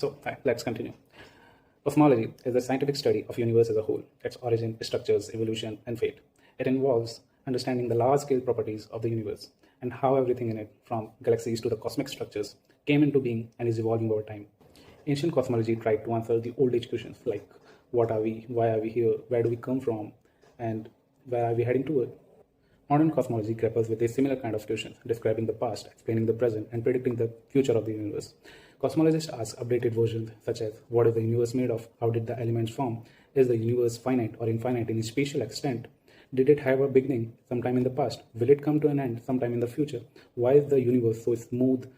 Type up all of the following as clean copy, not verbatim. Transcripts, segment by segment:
Hi, let's continue. Cosmology is the scientific study of universe as a whole, its origin, structures, evolution, and fate. It involves understanding the large-scale properties of the universe and how everything in it, from galaxies to the cosmic structures, came into being and is evolving over time. Ancient cosmology tried to answer the old age questions like what are we, why are we here, where do we come from, and where are we heading toward. Modern cosmology grapples with a similar kind of questions, describing the past, explaining the present, and predicting the future of the universe. Cosmologists ask updated versions such as what is the universe made of, how did the elements form, is the universe finite or infinite in spatial extent, did it have a beginning sometime in the past, will it come to an end sometime in the future, why is the universe so smooth,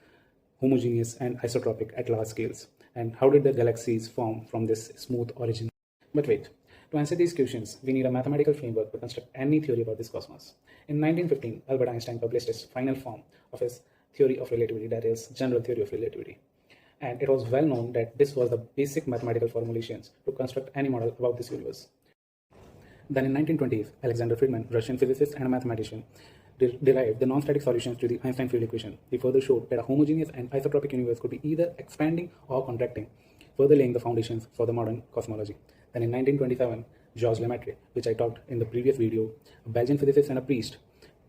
homogeneous, and isotropic at large scales, and how did the galaxies form from this smooth origin. But wait, to answer these questions, we need a mathematical framework to construct any theory about this cosmos. In 1915, Albert Einstein published his final form of his theory of relativity, that is, general theory of relativity. And it was well known that this was the basic mathematical formulations to construct any model about this universe. Then in 1920s, Alexander Friedman, Russian physicist and a mathematician, derived the non-static solutions to the Einstein field equation. He further showed that a homogeneous and isotropic universe could be either expanding or contracting, further laying the foundations for the modern cosmology. Then in 1927, Georges Lemaitre, which I talked in the previous video, a Belgian physicist and a priest,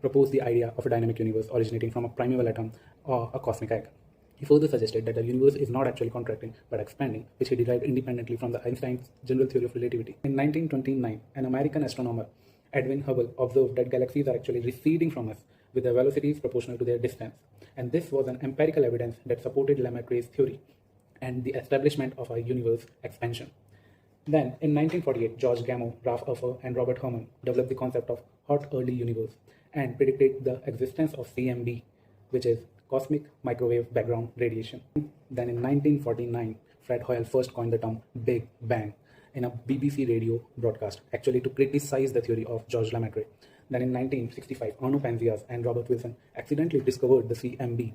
proposed the idea of a dynamic universe originating from a primeval atom or a cosmic egg. He further suggested that the universe is not actually contracting but expanding, which he derived independently from the Einstein's general theory of relativity. In 1929, an American astronomer, Edwin Hubble, observed that galaxies are actually receding from us with their velocities proportional to their distance. And this was an empirical evidence that supported Lemaitre's theory and the establishment of a universe expansion. Then, in 1948, George Gamow, Ralph Erfur, and Robert Herman developed the concept of hot early universe and predicted the existence of CMB, which is cosmic microwave background radiation. Then in 1949, Fred Hoyle first coined the term Big Bang in a BBC radio broadcast, actually to criticize the theory of George Lemaitre. Then in 1965, Arno Penzias and Robert Wilson accidentally discovered the CMB.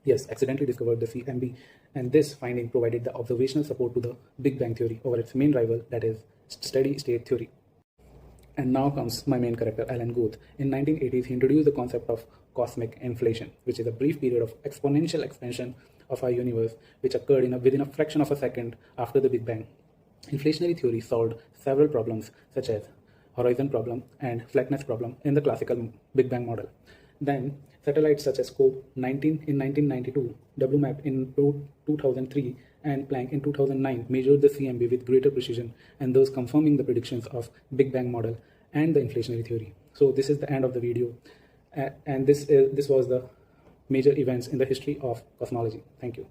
Yes, accidentally discovered the CMB, and this finding provided the observational support to the Big Bang theory over its main rival, that is, steady state theory. And now comes my main character, Alan Guth. In 1980s, he introduced the concept of cosmic inflation, which is a brief period of exponential expansion of our universe, which occurred within a fraction of a second after the Big Bang. Inflationary theory solved several problems, such as horizon problem and flatness problem in the classical Big Bang model. Then, satellites such as Scope 19 in 1992, WMAP in 2003, and Planck in 2009 measured the CMB with greater precision and thus confirming the predictions of Big Bang model and the inflationary theory. So this is the end of the video, and this was the major events in the history of cosmology. Thank you.